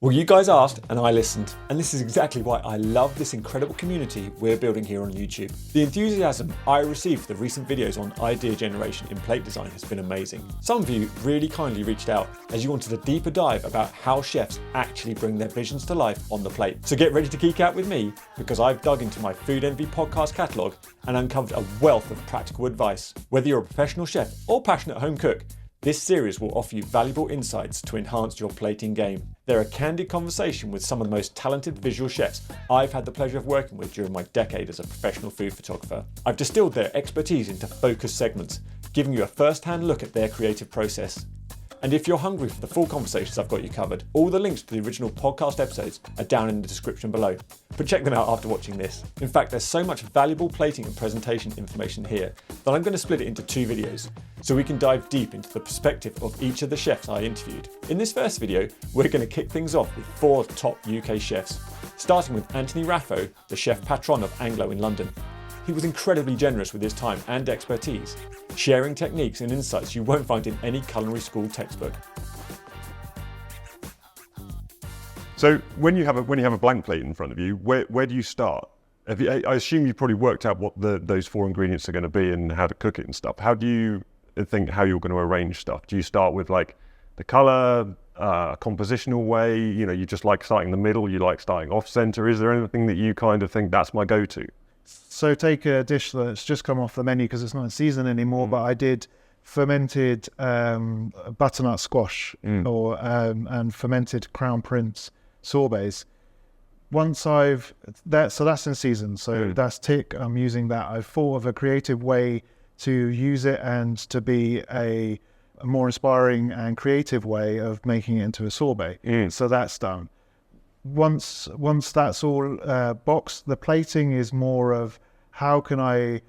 Well, you guys asked and I listened, and this is exactly why I love this incredible community we're building here on YouTube. The enthusiasm I received for the recent videos on idea generation in plate design has been amazing. Some of you really kindly reached out as you wanted a deeper dive about how chefs actually bring their visions to life on the plate. So get ready to geek out with me, because I've dug into my Food Envy podcast catalogue and uncovered a wealth of practical advice. Whether you're a professional chef or passionate home cook, this series will offer you valuable insights to enhance your plating game. They're a candid conversation with some of the most talented visual chefs I've had the pleasure of working with during my decade as a professional food photographer. I've distilled their expertise into focused segments, giving you a first-hand look at their creative process. And if you're hungry for the full conversations, I've got you covered. All the links to the original podcast episodes are down in the description below, but check them out after watching this. In fact, there's so much valuable plating and presentation information here that I'm going to split it into two videos, so we can dive deep into the perspective of each of the chefs I interviewed. In this first video, we're going to kick things off with 4 top UK chefs, starting with Anthony Raffo, the chef patron of Anglo in London. He was incredibly generous with his time and expertise, sharing techniques and insights you won't find in any culinary school textbook. So when you have a blank plate in front of you, where do you start? I assume you probably worked out what those 4 ingredients are going to be and how to cook it and stuff. How do you think how you're going to arrange stuff? Do you start with like the color, compositional way? You know, you just like starting in the middle, you like starting off center. Is there anything that you kind of think that's my go-to? So take a dish that's just come off the menu because it's not in season anymore, but I did fermented butternut squash and fermented crown prince sorbets. Once so that's in season, so that's tick. I'm using that. I've thought of a creative way to use it and to be a more inspiring and creative way of making it into a sorbet. So that's done. Once that's all boxed, the plating is more of how can I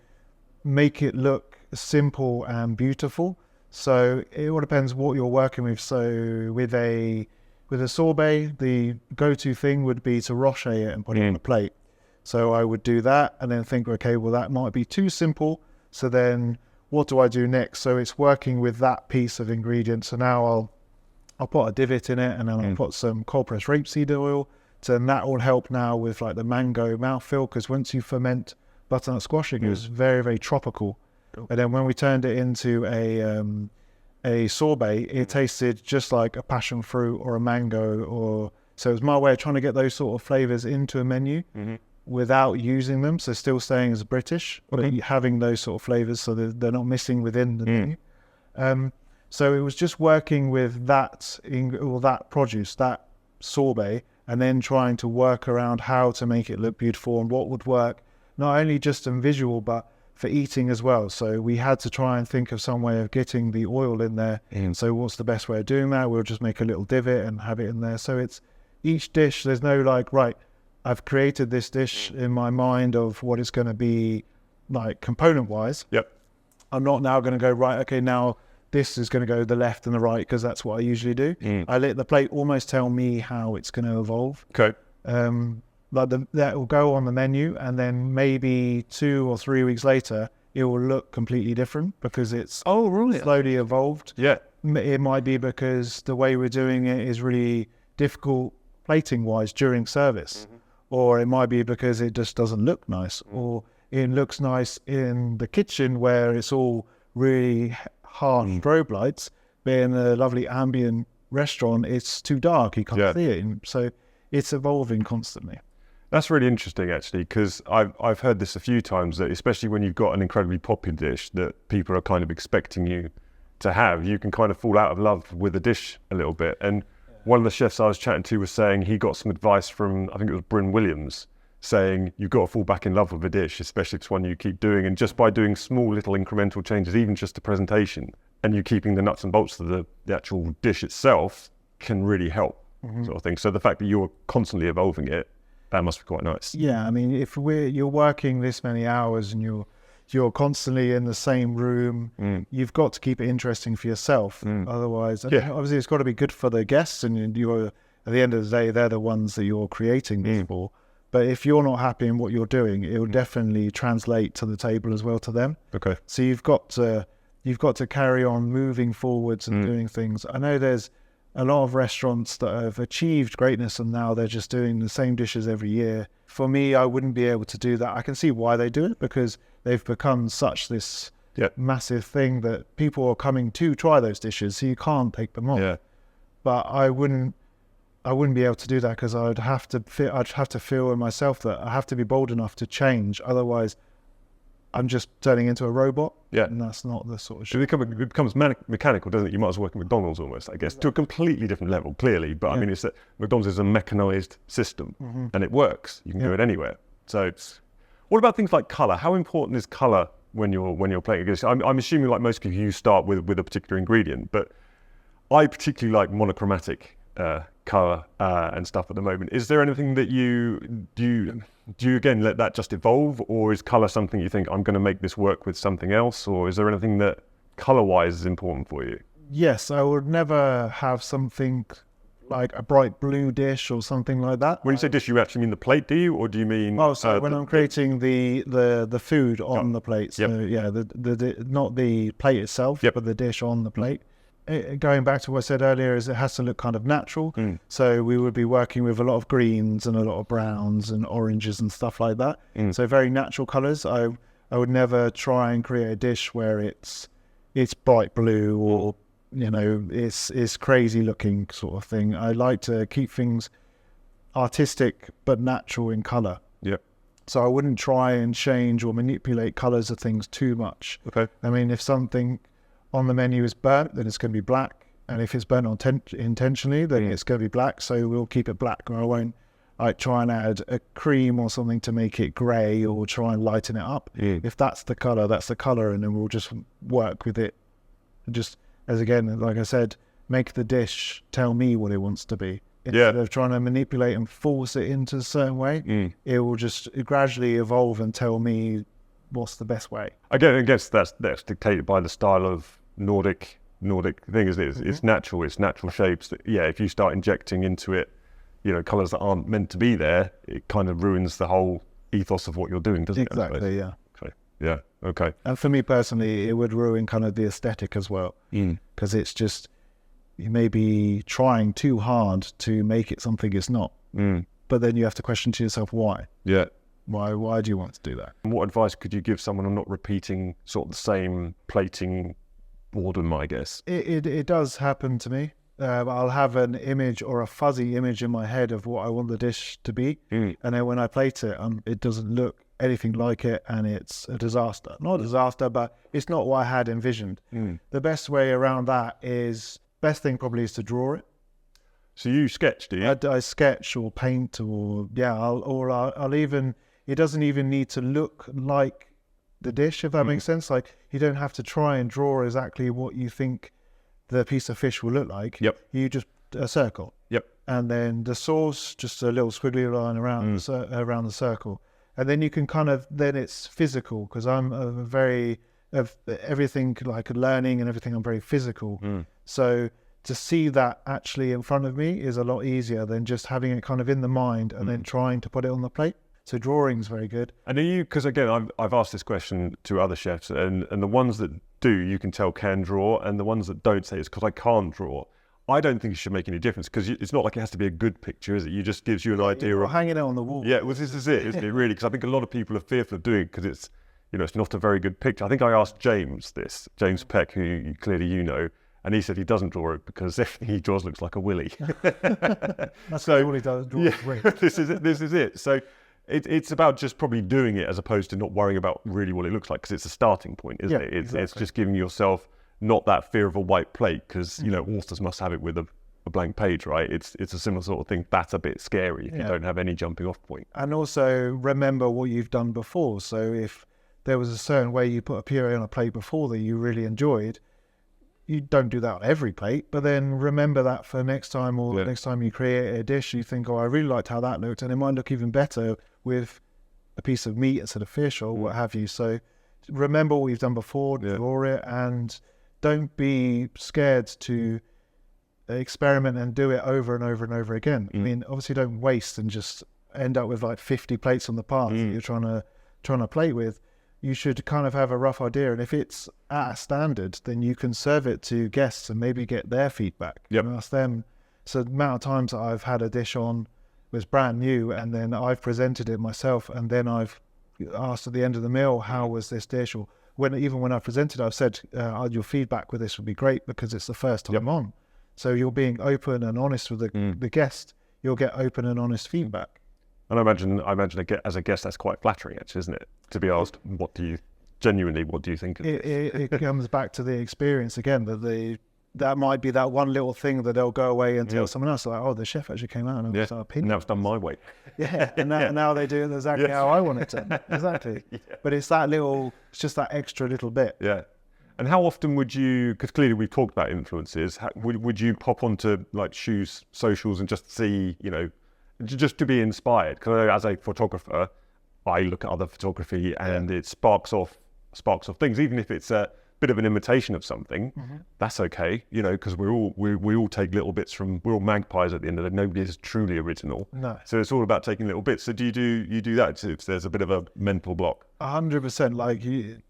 make it look simple and beautiful. So it all depends what you're working with. So with a sorbet, the go-to thing would be to roche it and put it on a plate. So I would do that and then think, okay, well that might be too simple. So then what do I do next? So it's working with that piece of ingredient. So now I'll put a divot in it and then I'll put some cold pressed rapeseed oil. So that will help now with like the mango mouthfeel, because once you ferment butternut squash, it goes very, very tropical. And then when we turned it into a sorbet, it tasted just like a passion fruit or a mango. So it was my way of trying to get those sort of flavors into a menu without using them. So still staying as British, but having those sort of flavors so they're not missing within the menu. So it was just working with that produce, that sorbet, and then trying to work around how to make it look beautiful and what would work, not only just in visual, but for eating as well. So we had to try and think of some way of getting the oil in there. So what's the best way of doing that? We'll just make a little divot and have it in there. So it's each dish, there's no like, right, I've created this dish in my mind of what it's going to be like component-wise. Yep. I'm not now going to go, right, okay, now this is going to go the left and the right, because that's what I usually do. I let the plate almost tell me how it's going to evolve. Okay. That will go on the menu, and then maybe 2 or 3 weeks later, it will look completely different because it's slowly evolved. Yeah. It might be because the way we're doing it is really difficult plating-wise during service, or it might be because it just doesn't look nice, or it looks nice in the kitchen where it's all really harsh strobe lights, but in a lovely ambient restaurant, it's too dark, you can't see it. So it's evolving constantly. That's really interesting, actually, because I've heard this a few times, that especially when you've got an incredibly popular dish that people are kind of expecting you to have, you can kind of fall out of love with the dish a little bit. And one of the chefs I was chatting to was saying he got some advice from, I think it was Bryn Williams, saying you've got to fall back in love with a dish, especially if it's one you keep doing. And just by doing small little incremental changes, even just the presentation, and you keeping the nuts and bolts of the actual dish itself, can really help, sort of thing. So the fact that you're constantly evolving it, that must be quite nice. Yeah, I mean, if you're working this many hours and you're constantly in the same room, you've got to keep it interesting for yourself. Otherwise, obviously it's got to be good for the guests, and you're, at the end of the day, they're the ones that you're creating this for. But if you're not happy in what you're doing, it will definitely translate to the table as well to them. Okay. So you've got to carry on moving forwards and doing things. I know there's a lot of restaurants that have achieved greatness and now they're just doing the same dishes every year. For me, I wouldn't be able to do that. I can see why they do it, because they've become such this massive thing that people are coming to try those dishes, so you can't take them off. Yeah. But I wouldn't be able to do that, because I'd have to feel in myself that I have to be bold enough to change. Otherwise, I'm just turning into a robot. Yeah. And that's not the sort of It becomes mechanical, doesn't it? You might as well work at McDonald's almost, I guess, to a completely different level, clearly. But I mean, it's that McDonald's is a mechanized system, and it works. You can do it anywhere. So, what about things like color? How important is color when you're playing a dish? I'm assuming, like most people, you start with a particular ingredient, but I particularly like monochromatic color and stuff at the moment. Is there anything that you again let that just evolve, or is color something you think, I'm going to make this work with something else, or is there anything that color wise is important for you? Yes, I would never have something like a bright blue dish or something like that. When you say dish, you actually mean the plate, do you, or do you mean? Oh, so when I'm creating the food on the plate, so the not the plate itself, but the dish on the plate. Going back to what I said earlier, is it has to look kind of natural. So we would be working with a lot of greens and a lot of browns and oranges and stuff like that. So very natural colors. I would never try and create a dish where it's bright blue or it's crazy looking sort of thing. I like to keep things artistic but natural in color. Yep. So I wouldn't try and change or manipulate colors of things too much. Okay. I mean, if something on the menu is burnt, then it's going to be black, and if it's burnt intentionally, then it's going to be black. So we'll keep it black, or I won't try and add a cream or something to make it grey or try and lighten it up. If that's the color, that's the color, and then we'll just work with it. Just as again, like I said, make the dish tell me what it wants to be. Instead of trying to manipulate and force it into a certain way, it will just gradually evolve and tell me what's the best way. Again, I guess that's dictated by the style of Nordic thing, isn't it? It's natural shapes that, if you start injecting into it, colours that aren't meant to be there, it kind of ruins the whole ethos of what you're doing, doesn't it? Exactly, yeah. Okay. Yeah, okay. And for me personally, it would ruin kind of the aesthetic as well, because it's just, you may be trying too hard to make it something it's not, but then you have to question to yourself why. Yeah. Why do you want to do that? And what advice could you give someone on not repeating sort of the same plating boredom, I guess? It does happen to me. I'll have an image or a fuzzy image in my head of what I want the dish to be, and then when I plate it, it doesn't look anything like it, and it's a disaster. Not a disaster, but it's not what I had envisioned. The best way around that best thing probably is to draw it. So you sketch, do you? I sketch or paint, or I'll even. It doesn't even need to look like the dish, if that makes sense. Like, you don't have to try and draw exactly what you think the piece of fish will look like. Yep. You just a circle. Yep. And then the sauce, just a little squiggly line around the circle. And then you can then it's physical, because I'm everything like learning and everything, I'm very physical. So to see that actually in front of me is a lot easier than just having it kind of in the mind and then trying to put it on the plate. So drawing's very good. And are you, because again, I've asked this question to other chefs, and the ones that do, you can tell can draw, and the ones that don't say it's because I can't draw. I don't think it should make any difference, because it's not like it has to be a good picture, is it? It just gives you an idea of hanging it on the wall. Yeah, well, this is it, isn't it? Really, because I think a lot of people are fearful of doing it because it's not a very good picture. I think I asked James Peck, who clearly you know, and he said he doesn't draw it because everything he draws looks like a willy. That's all he does. This is it. So it's about just probably doing it as opposed to not worrying about really what it looks like, because it's a starting point, isn't it? It's just giving yourself not that fear of a white plate, because authors must have it with a blank page, right? It's a similar sort of thing. That's a bit scary if you don't have any jumping off point. And also remember what you've done before. So if there was a certain way you put a puree on a plate before that you really enjoyed, you don't do that on every plate, but then remember that for next time, or next time you create a dish, you think, I really liked how that looked, and it might look even better with a piece of meat instead of fish or what have you. So remember what you've done before, draw it, and don't be scared to experiment and do it over and over and over again. I mean, obviously don't waste and just end up with like 50 plates on the path that you're trying to plate with. you should kind of have a rough idea. And if it's at a standard, then you can serve it to guests and maybe get their feedback. Yep. And ask them. So the amount of times that I've had a dish on was brand new, and then I've presented it myself, and then I've asked at the end of the meal, how was this dish? Or even when I presented, I've said, your feedback with this would be great because it's the first time on. So you're being open and honest with the guest. You'll get open and honest feedback. And I imagine as a guest, that's quite flattering, actually, isn't it? To be asked, what do you think of this? It comes back to the experience again, that might be that one little thing that they'll go away and tell someone else, like, oh, the chef actually came out and started opinion. Now it's done my way. Yeah, and now they do it exactly how I want it to. Exactly. But it's just that extra little bit. Yeah. And how often would you, because clearly we've talked about influences, would you pop onto like Shoe's socials and just see, just to be inspired? Because as a photographer, I look at other photography and it sparks off things, even if it's a bit of an imitation of something. That's okay, because we all take little bits we're all magpies at the end of the day. Nobody is truly original. No. So it's all about taking little bits. So do you do that if there's a bit of a mental block? 100%. Like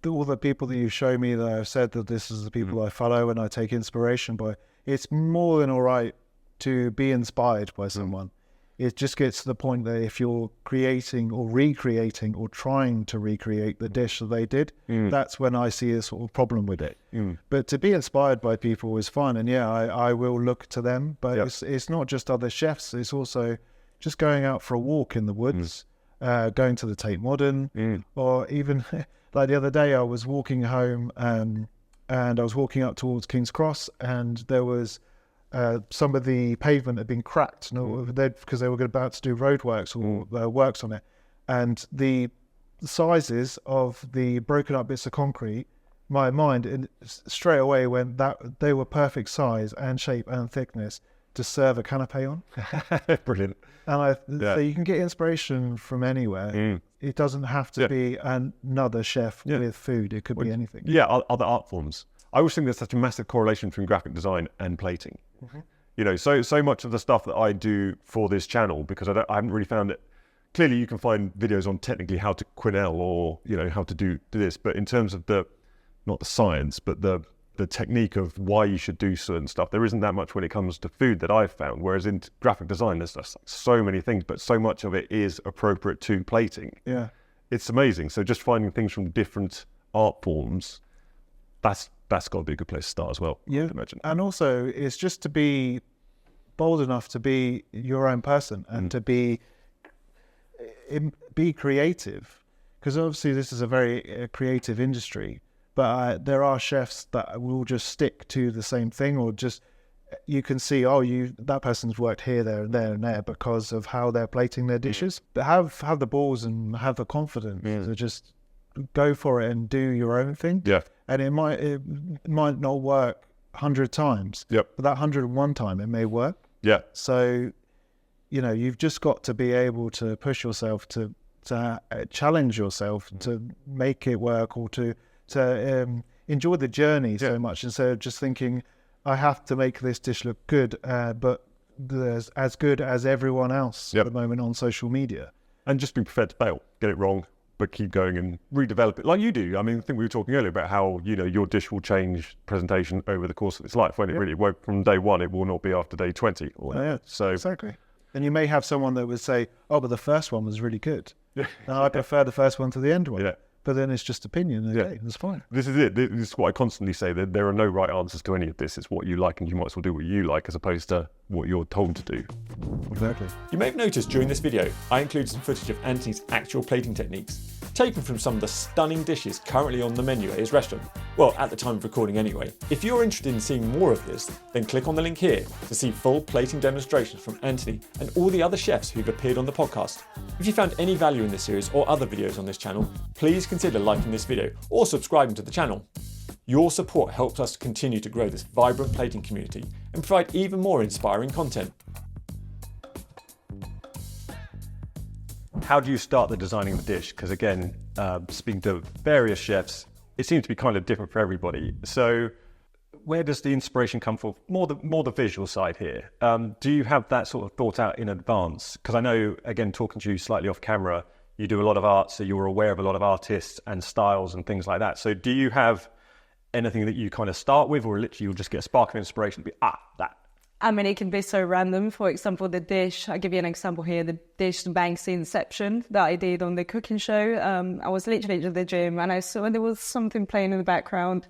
all the people that you show me that I've said that this is the people I follow and I take inspiration by, it's more than all right to be inspired by someone. It just gets to the point that if you're creating or recreating or trying to recreate the dish that they did, that's when I see a sort of problem with it. But to be inspired by people is fine. And I will look to them, but it's not just other chefs. It's also just going out for a walk in the woods, going to the Tate Modern, or even like the other day I was walking home and I was walking up towards King's Cross, and there was some of the pavement had been cracked because they were about to do roadworks or works on it, and the sizes of the broken up bits of concrete, my mind straight away went that they were perfect size and shape and thickness to serve a canapé on. Brilliant. And so you can get inspiration from anywhere. It doesn't have to be another chef with food. It could be anything. Yeah, other art forms. I always think there's such a massive correlation between graphic design and plating. So much of the stuff that I do for this channel, because I haven't really found it. Clearly, you can find videos on technically how to quenelle or how to do this, but in terms of not the science, but the technique of why you should do certain stuff, there isn't that much when it comes to food that I've found. Whereas in graphic design, there's just so many things, but so much of it is appropriate to plating. Yeah, it's amazing. So just finding things from different art forms, that's got to be a good place to start as well. Yeah, I imagine. And also, it's just to be bold enough to be your own person and to be creative, because obviously this is a very creative industry. But there are chefs that will just stick to the same thing, or just you can see, that person's worked here, there, and there, and there because of how they're plating their dishes. But have the balls and have the confidence to just go for it and do your own thing. Yeah. And it might not work 100 times. Yep. But that 101 time it may work. Yeah. So, you've just got to be able to push yourself to challenge yourself to make it work, or to enjoy the journey so much, instead of just thinking, I have to make this dish look good, but there's as good as everyone else at the moment on social media. And just be prepared to fail, get it wrong, but keep going and redevelop it like you do. I mean, I think we were talking earlier about how, your dish will change presentation over the course of its life. When it really won't from day one, it will not be after day 20. So exactly. And you may have someone that would say, but the first one was really good. And I prefer the first one to the end one. Yeah. But then it's just opinion. Okay, that's fine. This is it. This is what I constantly say, that there are no right answers to any of this. It's what you like, and you might as well do what you like as opposed to what you're told to do. Exactly. You may have noticed during this video, I included some footage of Anthony's actual plating techniques, taken from some of the stunning dishes currently on the menu at his restaurant. Well, at the time of recording anyway. If you're interested in seeing more of this, then click on the link here to see full plating demonstrations from Anthony and all the other chefs who've appeared on the podcast. If you found any value in this series or other videos on this channel, please consider liking this video or subscribing to the channel. Your support helps us to continue to grow this vibrant plating community and provide even more inspiring content. How do you start the designing of the dish? Because again, speaking to various chefs, it seems to be kind of different for everybody. So where does the inspiration come from? More the visual side here. Do you have that sort of thought out in advance? Because I know, again, talking to you slightly off camera, you do a lot of art, so you're aware of a lot of artists and styles and things like that. So do you have anything that you kind of start with, or literally you'll just get a spark of inspiration to be, that? I mean, it can be so random. For example, the dish, I'll give you an example here, the dish Banksy Inception that I did on the cooking show. I was literally at the gym and I saw there was something playing in the background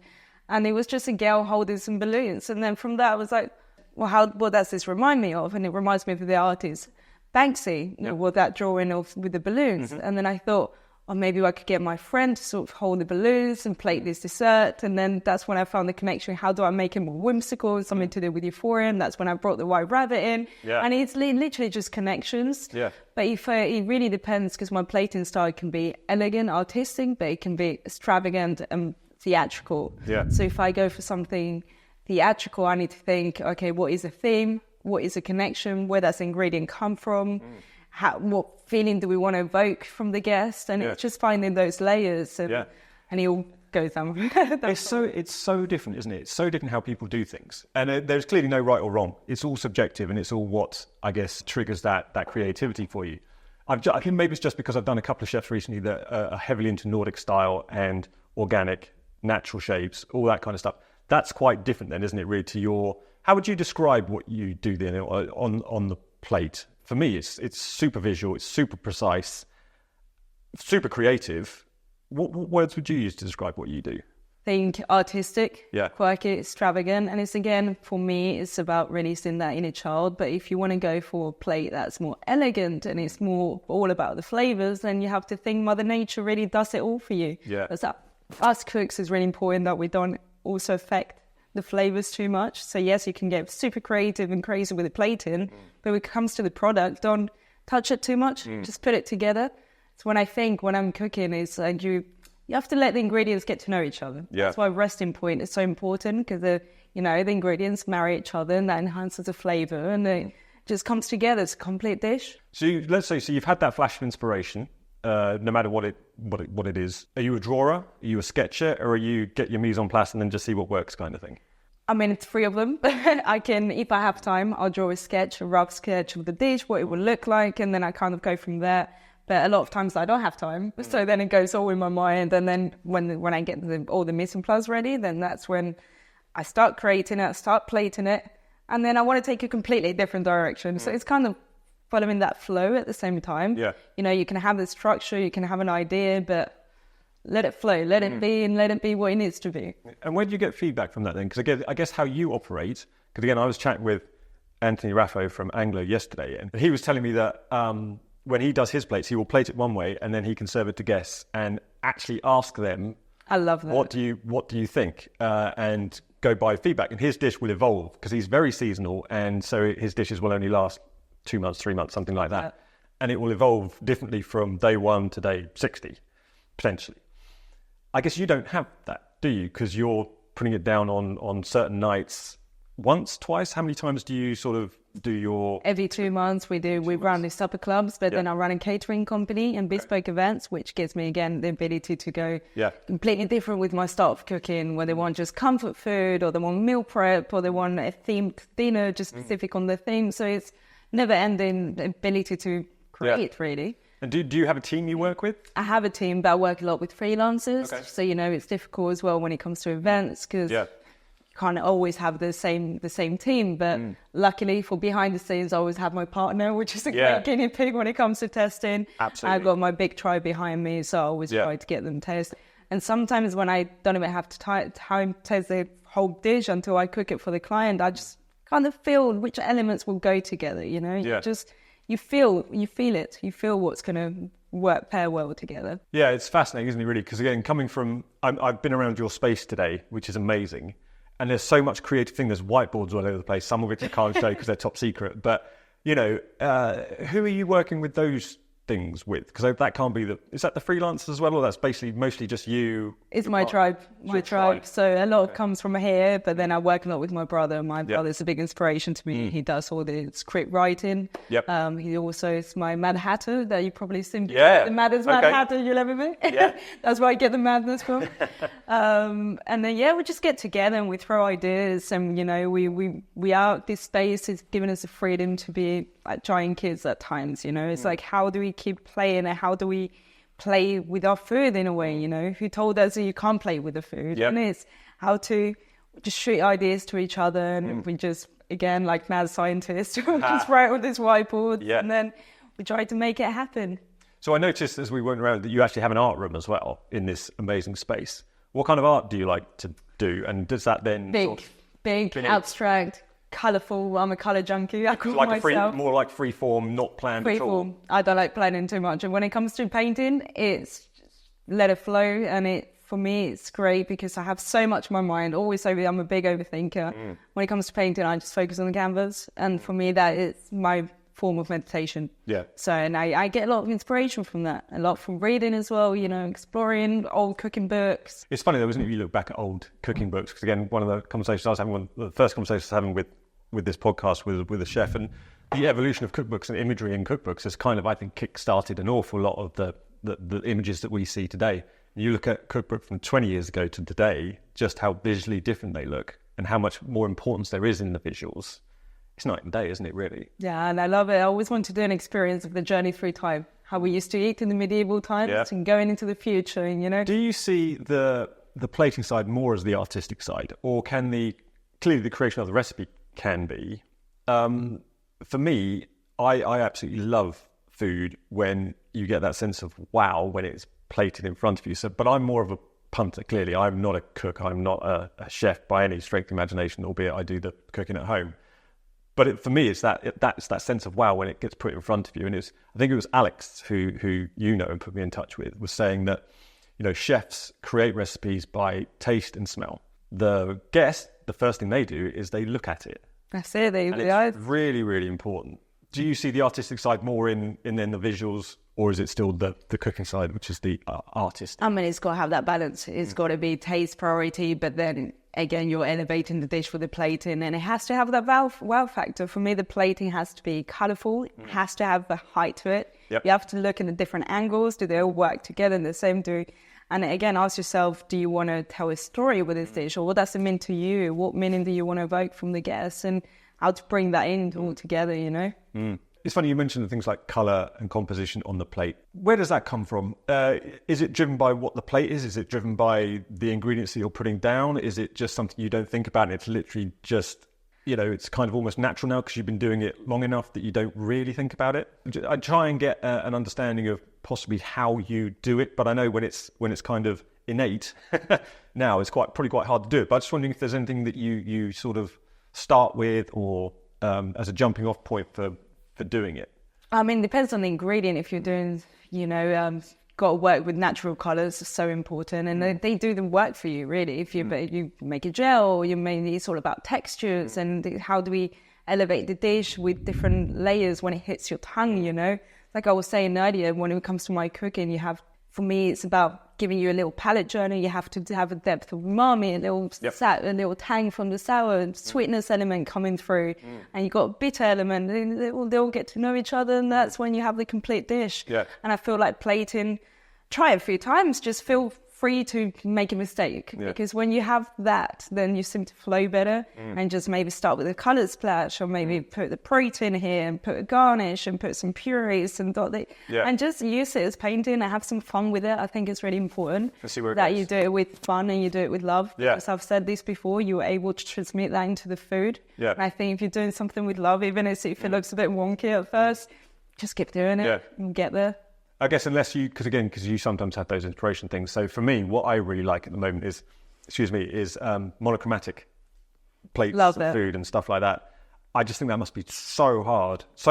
and it was just a girl holding some balloons. And then from that, I was like, well, what does this remind me of? And it reminds me of the artist Banksy, with that drawing of with the balloons. And then I thought, or maybe I could get my friend to sort of hold the balloons and plate this dessert. And then that's when I found the connection. How do I make it more whimsical? Something to do with euphoria. And that's when I brought the white rabbit in. Yeah. And it's literally just connections. Yeah. But if it really depends, because my plating style can be elegant, artistic, but it can be extravagant and theatrical. Yeah. So if I go for something theatrical, I need to think, okay, what is a theme? What is a connection? Where does the ingredient come from? What feeling do we want to evoke from the guest? And it's just finding those layers, and it all goes down. It's so different, isn't it? It's so different how people do things, and there's clearly no right or wrong. It's all subjective, and it's all what I guess triggers that creativity for you. I think maybe it's just because I've done a couple of chefs recently that are heavily into Nordic style and organic, natural shapes, all that kind of stuff. That's quite different, then, isn't it? Really, to your. How would you describe what you do then on the plate? For me, it's super visual, it's super precise, super creative. What words would you use to describe what you do? Think artistic, quirky, extravagant. And it's, again, for me, it's about releasing that inner child. But if you want to go for a plate that's more elegant and it's more all about the flavors, then you have to think Mother Nature really does it all for you. Yeah. Because us cooks is really important that we don't also affect the flavors too much. So yes, you can get super creative and crazy with the plating, but when it comes to the product, don't touch it too much. Just put it together. So when I'm cooking, it's like you have to let the ingredients get to know each other. Yeah. That's why resting point is so important, because the ingredients marry each other and that enhances the flavor and it just comes together. It's a complete dish. So let's say you've had that flash of inspiration. No matter what it is. Are you a drawer? Are you a sketcher? Or are you get your mise en place and then just see what works kind of thing? I mean, it's three of them. I can, if I have time, I'll draw a rough sketch of the dish, what it will look like, and then I kind of go from there. But a lot of times I don't have time. So then it goes all in my mind. And then when I get all the mise en place ready, then that's when I start creating it, start plating it. And then I want to take a completely different direction. So it's kind of following that flow at the same time. Yeah. You can have the structure, you can have an idea, but let it flow, let it be, and let it be what it needs to be. And where do you get feedback from that then? Because I guess how you operate, because again, I was chatting with Anthony Raffo from Anglo yesterday, and he was telling me that when he does his plates, he will plate it one way, and then he can serve it to guests and actually ask them, I love that. What do you think? And go by feedback. And his dish will evolve because he's very seasonal, and so his dishes will only last 2 months, 3 months, something like that. Yeah. And it will evolve differently from day 1 to day 60, potentially. I guess you don't have that, do you? Because you're putting it down on certain nights. Once, twice? How many times do you sort of do your... Every 2 months we run the supper clubs, but then I run a catering company and bespoke events, which gives me, again, the ability to go completely different with my style of cooking, where they want just comfort food, or they want meal prep, or they want a themed dinner just specific on the theme. So it's never-ending ability to create, really. And do you have a team you work with? I have a team, but I work a lot with freelancers. Okay. So, it's difficult as well when it comes to events, because you can't always have the same team. But luckily, for behind the scenes, I always have my partner, which is a great guinea pig when it comes to testing. Absolutely. I've got my big tribe behind me, so I always try to get them tested. And sometimes when I don't even have to time test the whole dish until I cook it for the client, I just kind of feel which elements will go together, You feel it. You feel what's going to pair well together. Yeah, it's fascinating, isn't it, really? Because again, coming from... I've been around your space today, which is amazing. And there's so much creative thing. There's whiteboards all over the place. Some of which I can't show because they're top secret. But, who are you working with those things with? Because that can't be is that the freelancers as well, or that's basically mostly just you? It's my tribe. So a lot comes from here, but then I work a lot with my brother. My brother's a big inspiration to me. He does all the script writing. Yep. He also is my Mad Hatter that you probably seen. Yeah. The Mad Hatter you'll ever meet. Yeah. That's where I get the madness from. And then we just get together and we throw ideas, and we are, this space is giving us the freedom to be like giant kids at times, you know. It's like, how do we keep playing, and how do we play with our food in a way, you know? Who told us that you can't play with the food? Yep. And it's how to just shoot ideas to each other, and we just, again, like mad scientists, just write on this whiteboard, Yeah. and then we try to make it happen. So I noticed as we went around that you actually have an art room as well in this amazing space. What kind of art do you like to do? And does that then Big, abstract, colourful. I'm a colour junkie. I call like myself. more like free form, not planned at all? Freeform. I don't like planning too much. And when it comes to painting, it's let it flow. And for me, it's great because I have so much in my mind. Always I'm a big overthinker. When it comes to painting, I just focus on the canvas. And for me, that is my form of meditation. Yeah. So and I get a lot of inspiration from that. A lot from reading as well, you know, exploring old cooking books. It's funny though, isn't it, if you look back at old cooking books, because again, one of the conversations I was having, the first conversation I was having with this podcast with a chef, and the evolution of cookbooks and imagery in cookbooks has kind of, I think, kick-started an awful lot of the images that we see today. You look at cookbook from 20 years ago to today, just how visually different they look and how much more importance there is in the visuals. It's night and day, isn't it, really? Yeah, and I love it. I always want to do an experience of the journey through time, how we used to eat in the medieval times and going into the future, you know. Do you see the plating side more as the artistic side, or can clearly the creation of the recipe can be? For me, I absolutely love food when you get that sense of wow when it's plated in front of you. So, but I'm more of a punter, clearly. I'm not a cook. I'm not a chef by any stretch of imagination, albeit I do the cooking at home. But for me, it's that's that sense of wow when it gets put in front of you. And I think it was Alex who you know and put me in touch with, was saying that, you know, chefs create recipes by taste and smell. The guest, the first thing they do is they look at it. That's it. It's really, really important. Do you see the artistic side more in the visuals, or is it still the cooking side, which is the artist? I mean, it's got to have that balance. It's got to be taste priority, but then again, you're elevating the dish with the plating, and it has to have that wow factor. For me, the plating has to be colourful. It has to have the height to it. Yep. You have to look at the different angles. Do they all work together in the same And again, ask yourself, do you want to tell a story with this dish, or what does it mean to you? What meaning do you want to evoke from the guests, and how to bring that in all together, you know? It's funny you mentioned things like colour and composition on the plate. Where does that come from? Is it driven by what the plate is? Is it driven by the ingredients that you're putting down? Is it just something you don't think about and it's literally just, you know, it's kind of almost natural now because you've been doing it long enough that you don't really think about it? I try and get an understanding of possibly how you do it, but I know when it's kind of innate now, it's probably quite hard to do it. But I'm just wondering if there's anything that you sort of start with, or as a jumping off point for doing it. I mean, it depends on the ingredient. If you're doing, you know, got to work with natural colours, is so important, and they do the work for you, really. If you make a gel, it's all about textures and how do we elevate the dish with different layers when it hits your tongue, you know. Like I was saying earlier, when it comes to my cooking, for me, it's about giving you a little palate journey. You have to have a depth of umami, a little tang from the sour, and sweetness element coming through, and you've got a bitter element. They'll get to know each other, and that's when you have the complete dish. Yeah. And I feel like plating, try it a few times, just feel free to make a mistake, because when you have that, then you seem to flow better, and just maybe start with a colour splash, or maybe put the protein here and put a garnish and put some purees and and just use it as painting and have some fun with it. I think it's really important that you do it with fun and you do it with love. Because I've said this before, you are able to transmit that into the food. And I think if you're doing something with love, even if it looks a bit wonky at first, just keep doing it and get there. I guess because you sometimes have those inspiration things. So for me, what I really like at the moment is monochromatic plates of food and stuff like that. I just think that must be so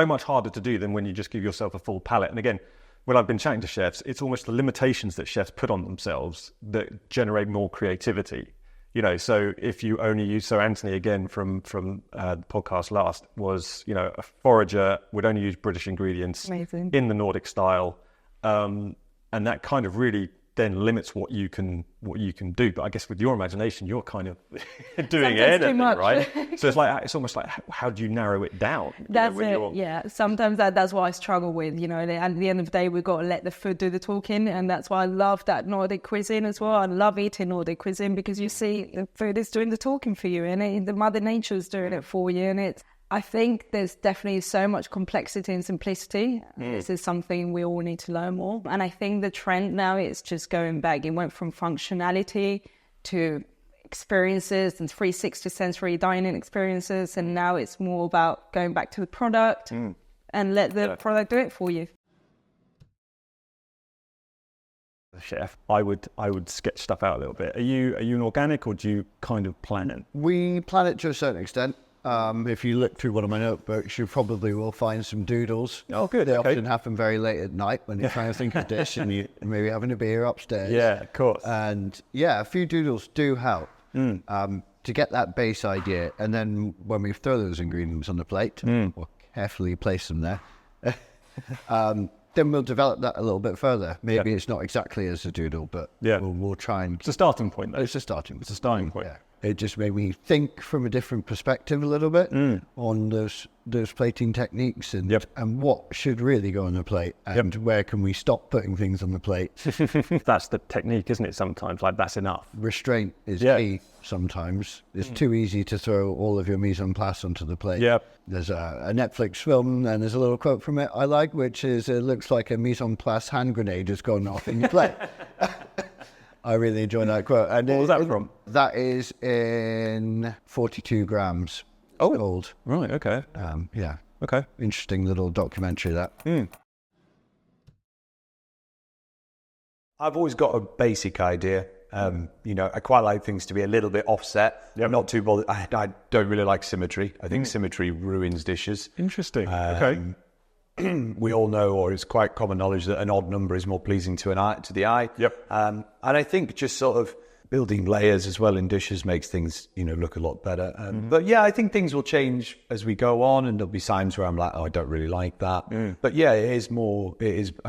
much harder to do than when you just give yourself a full palette. And again, when I've been chatting to chefs, it's almost the limitations that chefs put on themselves that generate more creativity. You know, so if you only use, so Anthony again from the podcast last was, you know, a forager, would only use British ingredients. Amazing. In the Nordic style. And that kind of really then limits what you can do. But I guess with your imagination, you're kind of doing anything, right? So it's almost like, how do you narrow it down? That's it. Yeah. Sometimes that's what I struggle with. You know, at the end of the day, we've got to let the food do the talking, and that's why I love that Nordic cuisine as well. I love eating Nordic cuisine because you see the food is doing the talking for you, and the Mother Nature's doing it for you, and I think there's definitely so much complexity and simplicity. This is something we all need to learn more. And I think the trend now is just going back. It went from functionality to experiences and 360 sensory dining experiences. And now it's more about going back to the product and let the product do it for you. Chef, I would sketch stuff out a little bit. Are you an organic, or do you kind of plan it? We plan it to a certain extent. If you look through one of my notebooks, you probably will find some doodles. Oh, good. They okay. often happen very late at night when you're trying to think of a dish and you're maybe having a beer upstairs. Yeah, of course. And yeah, a few doodles do help to get that base idea. And then when we throw those ingredients on the plate, we'll carefully place them there. Then we'll develop that a little bit further. Maybe it's not exactly as a doodle, but we'll try and... It's a starting point, though. It's a starting point. It's a starting point. Yeah. It just made me think from a different perspective a little bit on those plating techniques and what should really go on the plate and where can we stop putting things on the plate. That's the technique, isn't it? Sometimes, like, that's enough. Restraint is key sometimes. It's too easy to throw all of your mise en place onto the plate. Yep. There's a Netflix film and there's a little quote from it I like, which is, it looks like a mise en place hand grenade has gone off in your plate. I really enjoy that quote. And what was that from? That is in 42 grams. Gold. Right, okay. Yeah. Okay. Interesting little documentary, that. I've always got a basic idea. I quite like things to be a little bit offset. I'm not too bothered. I don't really like symmetry. I think symmetry ruins dishes. Interesting. Okay. We all know, or it's quite common knowledge, that an odd number is more pleasing to the eye. Yep. And I think just sort of building layers as well in dishes makes things, look a lot better. But yeah, I think things will change as we go on, and there'll be times where I'm like, oh, I don't really like that. But yeah, I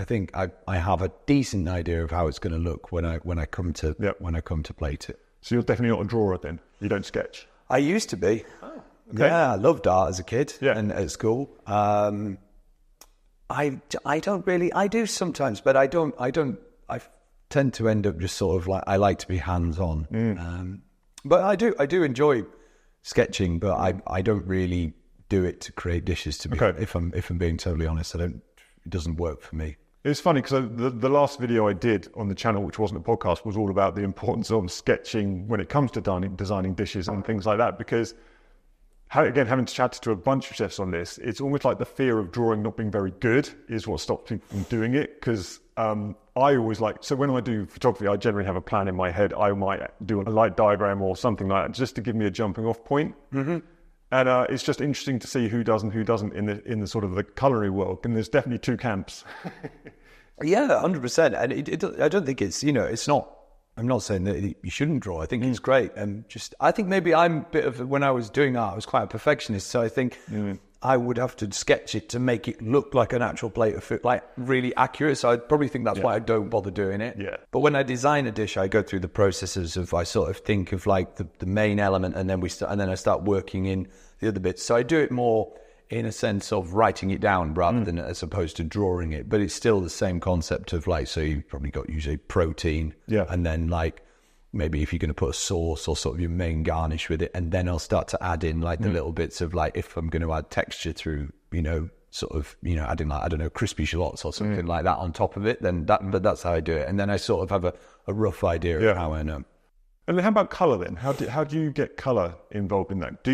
think I have a decent idea of how it's going to look when I come to plate it. So you're definitely not a drawer then? You don't sketch? I used to be. Oh, okay. Yeah, I loved art as a kid and at school. I don't really. I do sometimes, but I don't. I tend to end up just sort of like, I like to be hands-on. But I do enjoy sketching, but I don't really do it to create dishes. To be, if I'm being totally honest, it doesn't work for me. It's funny because the last video I did on the channel, which wasn't a podcast, was all about the importance of sketching when it comes to designing dishes and things like that, because having chatted to a bunch of chefs on this, it's almost like the fear of drawing not being very good is what stops people from doing it. Because I always so when I do photography, I generally have a plan in my head. I might do a light diagram or something like that, just to give me a jumping off point. And it's just interesting to see who does and who doesn't in the sort of the culinary world. And there's definitely two camps. Yeah, 100%. And I don't think it's, it's not. I'm not saying that you shouldn't draw. I think it's great. And I think maybe I'm a bit of, when I was doing art, I was quite a perfectionist. So I think I would have to sketch it to make it look like an actual plate of food, like really accurate. So I probably think that's why I don't bother doing it. Yeah. But when I design a dish, I go through the processes of, I sort of think of like the main element, and then I start working in the other bits. So I do it more in a sense of writing it down rather than as opposed to drawing it. But it's still the same concept of so you've probably got usually protein. Yeah. And then maybe if you're going to put a sauce or sort of your main garnish with it, and then I'll start to add in the little bits of if I'm going to add texture through, adding I don't know, crispy shallots or something like that on top of it, but that's how I do it. And then I sort of have a rough idea of how I know. And then how about colour then? How do you get colour involved in that?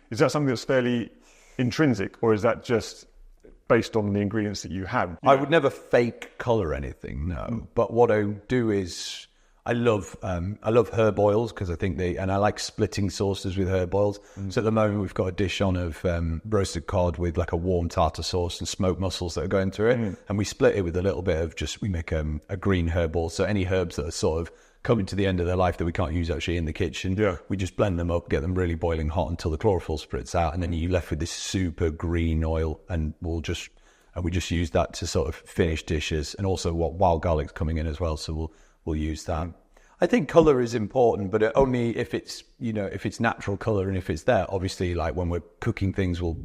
Is that something that's fairly intrinsic, or is that just based on the ingredients that you have? I would never fake colour anything, no. But what I do is I love herb oils, because I think and I like splitting sauces with herb oils. So at the moment we've got a dish on of roasted cod with a warm tartar sauce and smoked mussels that are going through it, and we split it with a little bit of we make a green herb oil. So any herbs that are sort of coming to the end of their life that we can't use actually in the kitchen, we just blend them up, get them really boiling hot until the chlorophyll spritz out, and then you're left with this super green oil, and we just use that to sort of finish dishes. And also wild garlic's coming in as well, so we'll use that. I think colour is important, but only if it's if it's natural colour, and if it's there. Obviously, when we're cooking things, we'll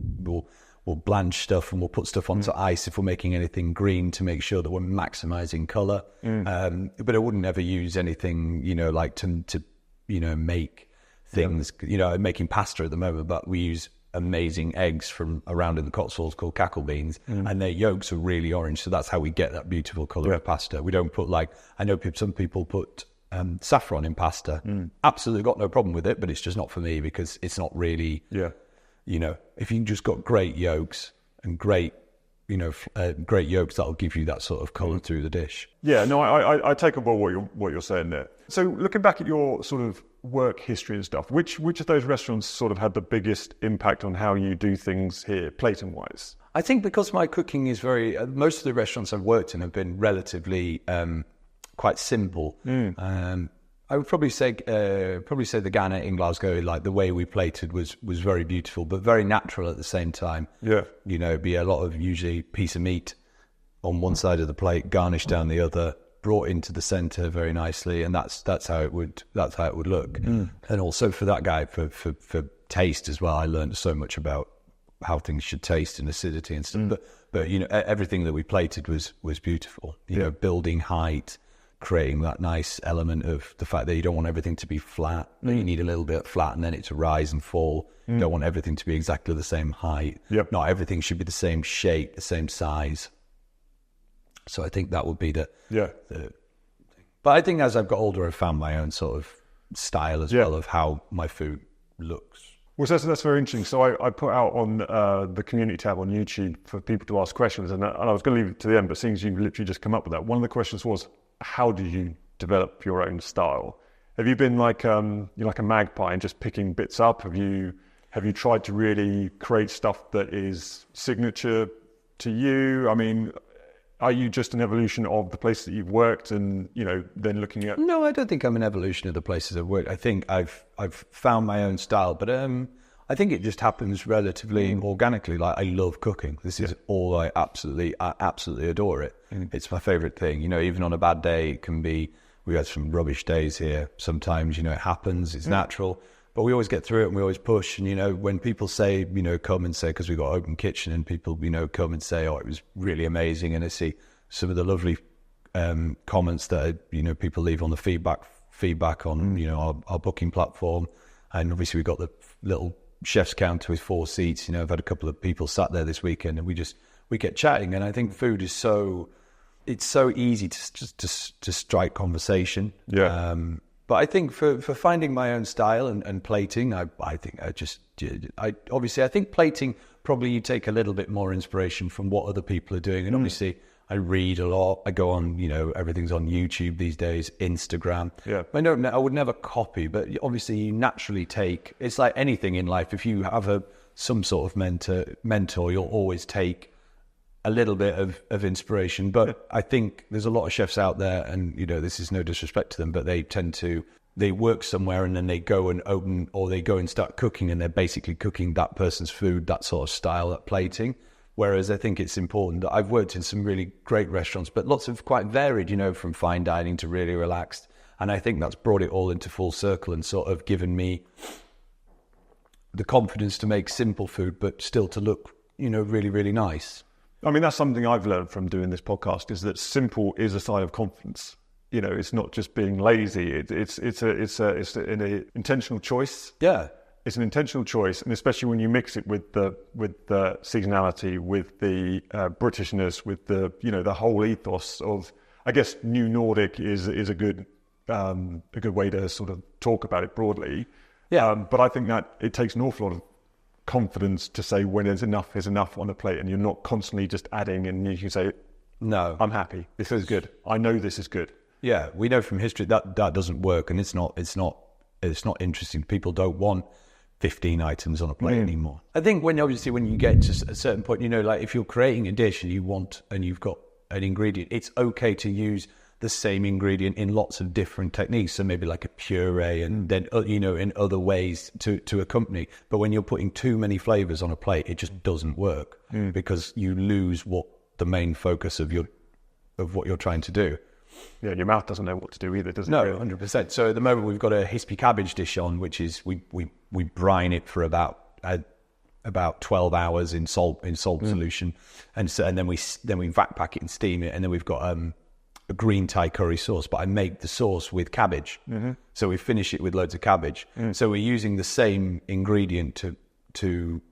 blanch stuff and we'll put stuff onto ice if we're making anything green to make sure that we're maximising colour. But I wouldn't ever use anything to make things. Making pasta at the moment, but we use amazing eggs from around in the Cotswolds called cackle beans, and their yolks are really orange. So that's how we get that beautiful colour of pasta. We don't put I know some people put saffron in pasta. Absolutely got no problem with it, but it's just not for me because it's not really, if you just got great yolks and great yolks, that'll give you that sort of colour through the dish. Yeah, no, I take on board what you're saying there. So looking back at your sort of work history and stuff, which of those restaurants sort of had the biggest impact on how you do things here, plating wise? I think because my cooking is most of the restaurants I've worked in have been relatively quite simple. I would probably say the Ghana in Glasgow, like the way we plated was very beautiful, but very natural at the same time. Yeah, be a lot of usually piece of meat on one side of the plate, garnished down the other, brought into the centre very nicely, and that's how it would look. And also for that guy, for taste as well, I learned so much about how things should taste and acidity and stuff. But everything that we plated was beautiful. Building height, creating that nice element of the fact that you don't want everything to be flat. You need a little bit flat and then it to rise and fall. You don't want everything to be exactly the same height. Not everything should be the same shape, the same size. So I think that would be the but I think as I've got older, I've found my own sort of style as well of how my food looks. Well, that's very interesting. So I put out on the community tab on YouTube for people to ask questions, and I was going to leave it to the end, but seeing as you've literally just come up with that, one of the questions was, how did you develop your own style? Have you been like you're like a magpie and just picking bits up? Have you tried to really create stuff that is signature to you? I mean, are you just an evolution of the places that you've worked and, then looking at... No, I don't think I'm an evolution of the places I've worked. I think I've found my own style, but I think it just happens relatively organically. Like, I love cooking. This is all I absolutely adore it. It's my favourite thing. Even on a bad day, it can be... We had some rubbish days here. Sometimes, it happens. It's natural. But we always get through it and we always push. And, when people say, come and say, because we've got an open kitchen and people, come and say, oh, it was really amazing. And I see some of the lovely comments that, people leave on the feedback on, our booking platform. And obviously we've got the little chef's counter with 4 seats. I've had a couple of people sat there this weekend and we get chatting. And I think food is it's so easy to strike conversation. Yeah. But I think for finding my own style and plating, I think plating, probably you take a little bit more inspiration from what other people are doing. And obviously I read a lot. I go on, everything's on YouTube these days, Instagram. Yeah. I would never copy, but obviously you naturally take, it's like anything in life. If you have some sort of mentor, you'll always take a little bit of inspiration. But I think there's a lot of chefs out there, and this is no disrespect to them, but they work somewhere and then they go and open, or they go and start cooking, and they're basically cooking that person's food, that sort of style, that plating. Whereas I think it's important that I've worked in some really great restaurants, but lots of quite varied, from fine dining to really relaxed. And I think that's brought it all into full circle and sort of given me the confidence to make simple food, but still to look, really, really nice. I mean, that's something I've learned from doing this podcast, is that simple is a sign of confidence. It's not just being lazy. It's an intentional choice. Yeah, it's an intentional choice, and especially when you mix it with the seasonality, with the Britishness, with the the whole ethos of, I guess, New Nordic is a good way to sort of talk about it broadly. Yeah, but I think that it takes an awful lot of confidence to say when there's enough on a plate, and you're not constantly just adding, and you can say, no, I'm happy, this is good, I know this is good. Yeah, we know from history that doesn't work, and it's not interesting. People don't want 15 items on a plate anymore. I think when you get to a certain point, like if you're creating a dish and you've got an ingredient, it's okay to use the same ingredient in lots of different techniques. So maybe like a puree, and then in other ways to accompany. But when you're putting too many flavors on a plate, it just doesn't work, because you lose what the main focus of what you're trying to do. Yeah, your mouth doesn't know what to do either, does it? No, 100%. So at the moment we've got a hispy cabbage dish on, which is we brine it for about 12 hours in salt solution, and then we vac pack it and steam it, and then we've got a green Thai curry sauce, but I make the sauce with cabbage. So we finish it with loads of cabbage. So we're using the same ingredient to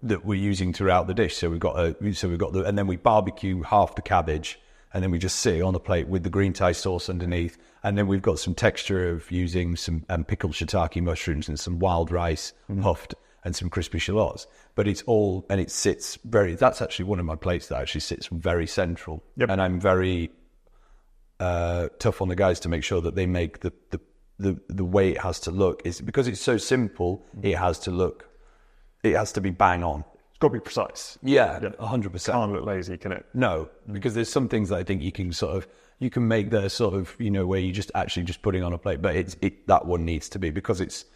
that we're using throughout the dish. So we've got and then we barbecue half the cabbage, and then we just sit it on the plate with the green Thai sauce underneath. And then we've got some texture of using some pickled shiitake mushrooms and some wild rice puffed and some crispy shallots. But it's all, and it sits that's actually one of my plates that actually sits very central. Yep. And I'm very tough on the guys to make sure that they make the way it has to look. Is because it's so simple, it has to be bang on. It's got to be precise. Yeah, 100%. Can't look lazy, can it? No, because there's some things that I think you can make that sort of, where you just putting on a plate, but that one needs to be, because it's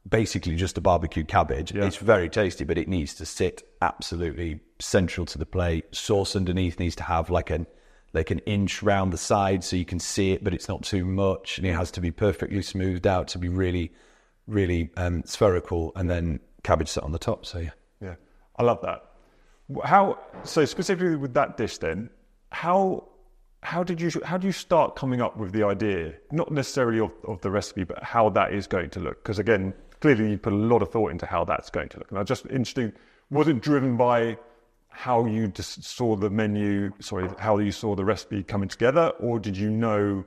basically just a barbecued cabbage. Yeah. It's very tasty, but it needs to sit absolutely central to the plate. Sauce underneath needs to have like an inch round the side so you can see it, but it's not too much, and it has to be perfectly smoothed out to be really, really spherical, and then cabbage sit on the top. So yeah, I love that. So specifically with that dish, then, how do you start coming up with the idea, not necessarily of the recipe, but how that is going to look? Because again, clearly you put a lot of thought into how that's going to look. And I'm just interested, was it driven by how you just saw the menu, how you saw the recipe coming together, or did you know,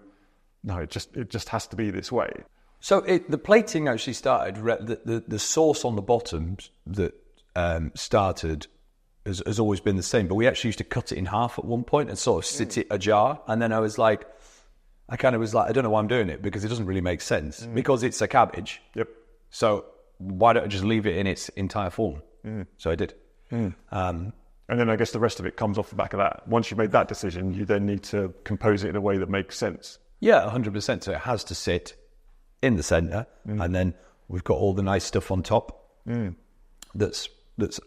no, it just has to be this way? So the plating actually started, the sauce on the bottom that started has always been the same, but we actually used to cut it in half at one point and sort of sit it ajar. And then I kind of was like, I don't know why I'm doing it, because it doesn't really make sense, because it's a cabbage. Yep. So why don't I just leave it in its entire form? So I did. And then I guess the rest of it comes off the back of that. Once you've made that decision, you then need to compose it in a way that makes sense. Yeah, 100%. So it has to sit in the centre, and then we've got all the nice stuff on top that's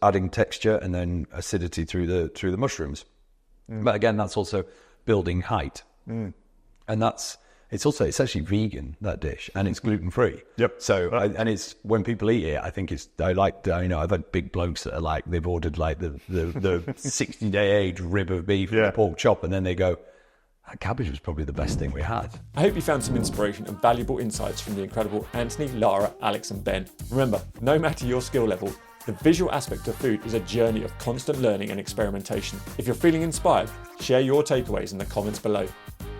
adding texture and then acidity through the mushrooms. But again, that's also building height, and it's actually vegan, that dish, and it's gluten free. Yep. So and it's, when people eat it, I think I've had big blokes that are like, they've ordered like the 60-day aged rib of beef and pork chop, and then they go, that cabbage was probably the best thing we had. I hope you found some inspiration and valuable insights from the incredible Anthony, Lara, Alex and Ben. Remember, no matter your skill level, the visual aspect of food is a journey of constant learning and experimentation. If you're feeling inspired, share your takeaways in the comments below.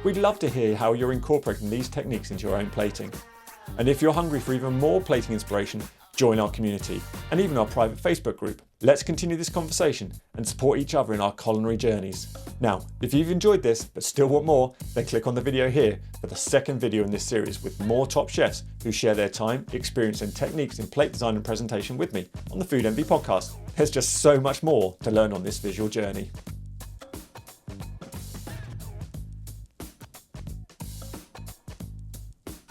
We'd love to hear how you're incorporating these techniques into your own plating. And if you're hungry for even more plating inspiration, join our community and even our private Facebook group. Let's continue this conversation and support each other in our culinary journeys. Now, if you've enjoyed this but still want more, then click on the video here for the second video in this series with more top chefs who share their time, experience and techniques in plate design and presentation with me on the Food Envy podcast. There's just so much more to learn on this visual journey.